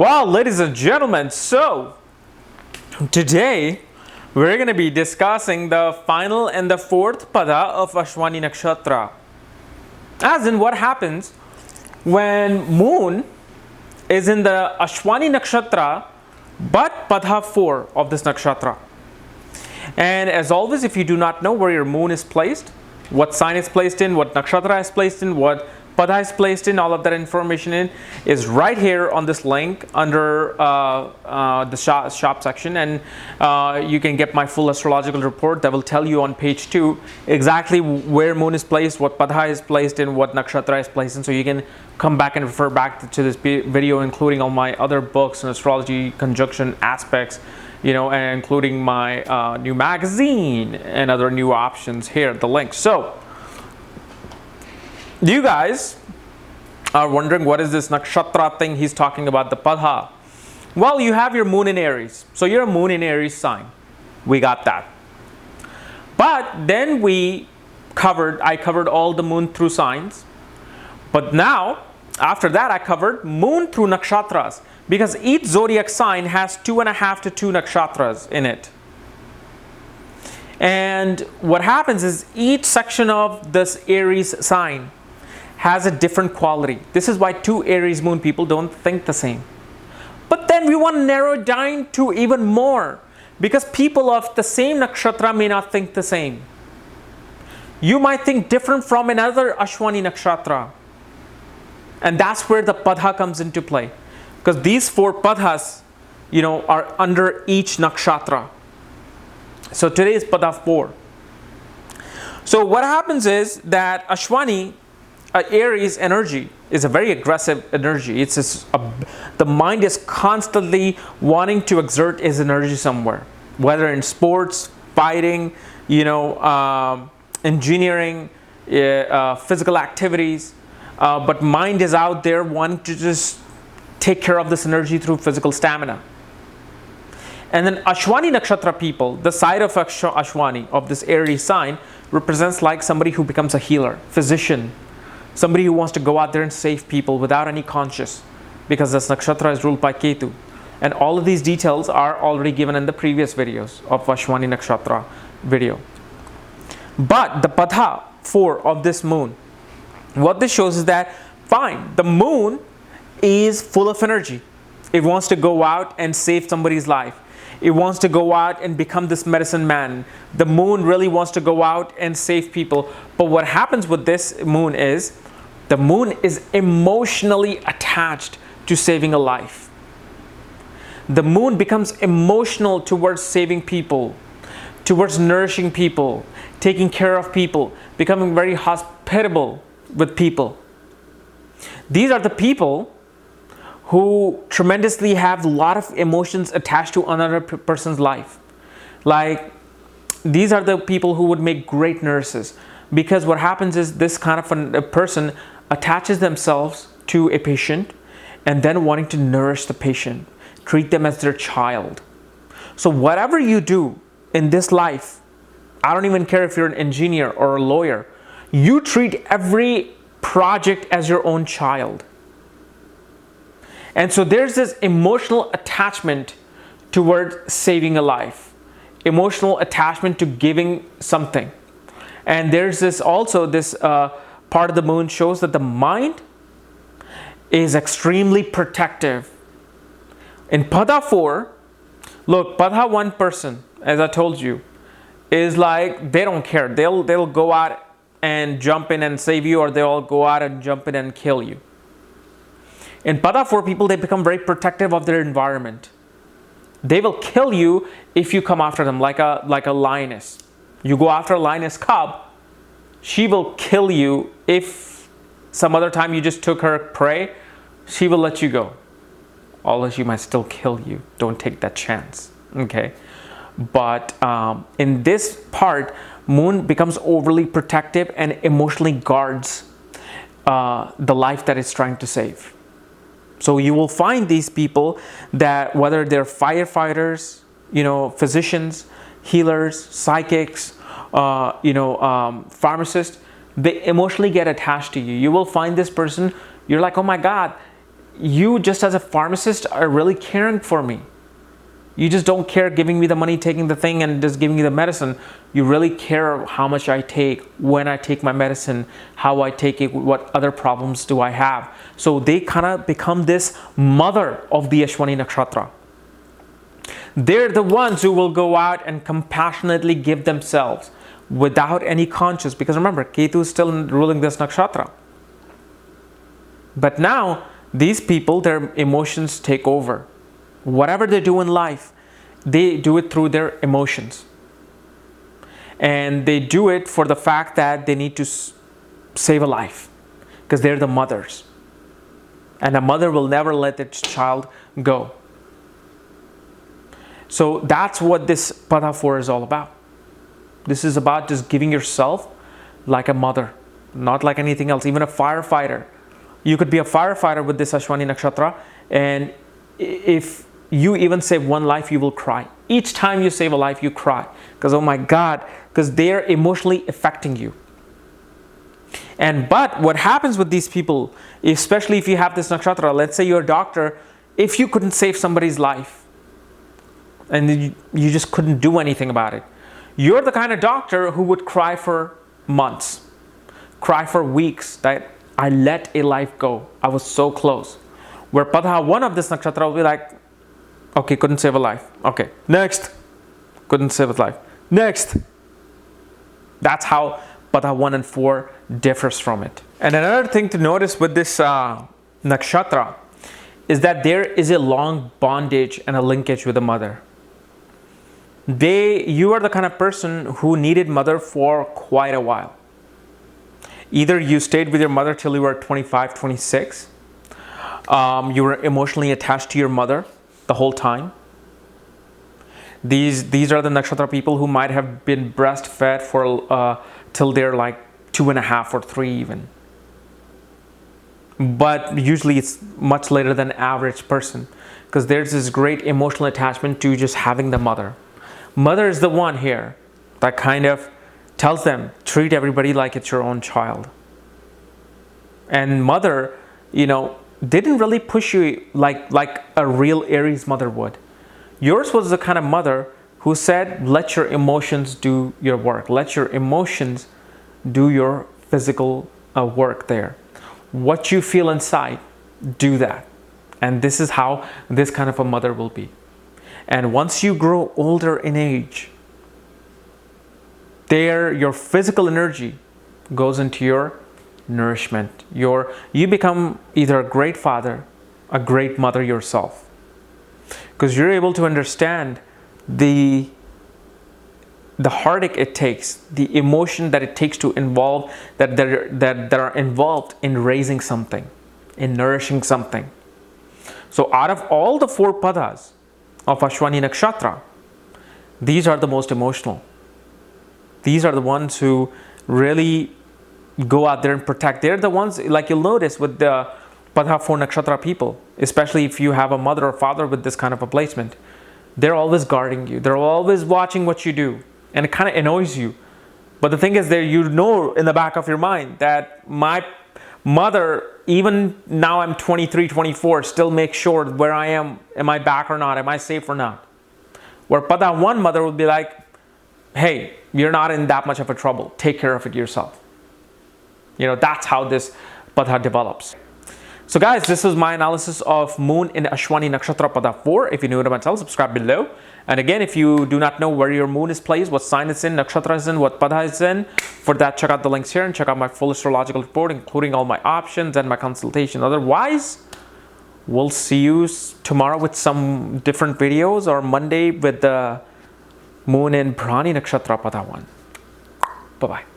Well, ladies and gentlemen, so today we're going to be discussing the final and the fourth pada of Ashwini Nakshatra. As in what happens when moon is in the Ashwini Nakshatra but pada 4 of this nakshatra. And as always, if you do not know where your moon is placed, what sign is placed in, what nakshatra is placed in, what pada is placed in, all of that information is right here on this link under the shop section, and you can get my full astrological report that will tell you on page 2 exactly where moon is placed, what pada is placed in, what nakshatra is placed in, so you can come back and refer back to this video, including all my other books and astrology conjunction aspects, you know, and including my new magazine and other new options here at the link. So you guys are wondering, what is this nakshatra thing he's talking about, the pada? Well, you have your moon in Aries. So you're a moon in Aries sign. We got that. But then I covered all the moon through signs. But now, after that, I covered moon through nakshatras, because each zodiac sign has 2.5 to 2 nakshatras in it. And what happens is each section of this Aries sign has a different quality. This is why two Aries moon people don't think the same. But then we want to narrow it down to even more, because people of the same nakshatra may not think the same. You might think different from another Ashwini nakshatra. And that's where the pada comes into play. Because these 4 padhas, you know, are under each nakshatra. So today is pada 4. So what happens is that Ashwini, Aries energy is a very aggressive energy. It's the mind is constantly wanting to exert its energy somewhere, whether in sports, fighting, you know, engineering, physical activities. But mind is out there wanting to just take care of this energy through physical stamina. And then Ashwini nakshatra people, the side of Ashwini, of this Aries sign, represents like somebody who becomes a healer, physician, somebody who wants to go out there and save people without any conscious, because this nakshatra is ruled by Ketu. And all of these details are already given in the previous videos of Ashwini nakshatra video. But the pada 4 of this moon, what this shows is that, fine, the moon is full of energy. It wants to go out and save somebody's life. It wants to go out and become this medicine man. The moon really wants to go out and save people. But what happens with this moon is, the moon is emotionally attached to saving a life. The moon becomes emotional towards saving people, towards nourishing people, taking care of people, becoming very hospitable with people. These are the people who tremendously have a lot of emotions attached to another person's life. Like, these are the people who would make great nurses, because what happens is this kind of a person attaches themselves to a patient and then wanting to nourish the patient, treat them as their child. So whatever you do in this life, I don't even care if you're an engineer or a lawyer, you treat every project as your own child. And so there's this emotional attachment towards saving a life, emotional attachment to giving something. And there's this also, this part of the moon shows that the mind is extremely protective. In pada 4, look, pada 1 person, as I told you, is like, they don't care. They'll go out and jump in and save you, or they'll go out and jump in and kill you. In pada 4 people, they become very protective of their environment. They will kill you if you come after them, like a lioness. You go after a lioness cub, she will kill you. If some other time you just took her prey, she will let you go. Although she might still kill you. Don't take that chance. Okay? But in this part, moon becomes overly protective and emotionally guards the life that it's trying to save. So you will find these people that, whether they're firefighters, you know, physicians, healers, psychics, pharmacists, they emotionally get attached to you. You will find this person, you're like, oh my God, you just as a pharmacist are really caring for me. You just don't care giving me the money, taking the thing and just giving me the medicine. You really care how much I take, when I take my medicine, how I take it, what other problems do I have. So they kind of become this mother of the Ashwini Nakshatra. They're the ones who will go out and compassionately give themselves without any conscience. Because remember, Ketu is still ruling this Nakshatra. But now, these people, their emotions take over. Whatever they do in life, they do it through their emotions. And they do it for the fact that they need to save a life. Because they're the mothers. And a mother will never let its child go. So that's what this Pada 4 is all about. This is about just giving yourself like a mother. Not like anything else. Even a firefighter. You could be a firefighter with this Ashwini Nakshatra, and if you even save one life, you will cry. Each time you save a life, you cry. Because, oh my God, because they're emotionally affecting you. But what happens with these people, especially if you have this Nakshatra, let's say you're a doctor, if you couldn't save somebody's life, and you just couldn't do anything about it, you're the kind of doctor who would cry for months, cry for weeks, that I let a life go. I was so close. Where Pada 1 of this Nakshatra will be like, okay, couldn't save a life. Okay, next. Couldn't save a life. Next. That's how Pada 1 and 4 differs from it. And another thing to notice with this Nakshatra is that there is a long bondage and a linkage with the mother. You are the kind of person who needed mother for quite a while. Either you stayed with your mother till you were 25, 26. You were emotionally attached to your mother the whole time. These are the Nakshatra people who might have been breastfed for till they're like 2.5 or 3 even. But usually it's much later than average person, because there's this great emotional attachment to just having the mother. Mother is the one here that kind of tells them, treat everybody like it's your own child. And mother, didn't really push you like a real Aries mother would. Yours was the kind of mother who said, let your emotions do your work. Let your emotions do your physical work there. What you feel inside, do that. And this is how this kind of a mother will be. And once you grow older in age, your physical energy goes into your nourishment. You become either a great father, a great mother yourself. Because you're able to understand the heartache it takes, the emotion that it takes to involve, that are involved in raising something, in nourishing something. So out of all the 4 padas of Ashwini Nakshatra, these are the most emotional. These are the ones who really go out there and protect. They're the ones, like you'll notice with the Pada 4 Nakshatra people, especially if you have a mother or father with this kind of a placement, they're always guarding you. They're always watching what you do. And it kind of annoys you. But the thing is that in the back of your mind that my mother, even now I'm 23, 24, still makes sure where I am I back or not? Am I safe or not? Where Pada 1 mother would be like, hey, you're not in that much of a trouble. Take care of it yourself. That's how this Pada develops. So guys, this is my analysis of Moon in Ashwini Nakshatra Pada 4. If you're new to my channel, subscribe below. And again, if you do not know where your Moon is placed, what sign it's in, Nakshatra is in, what Pada is in, for that, check out the links here and check out my full astrological report, including all my options and my consultation. Otherwise, we'll see you tomorrow with some different videos, or Monday with the Moon in Bhrani Nakshatra Pada 1. Bye-bye.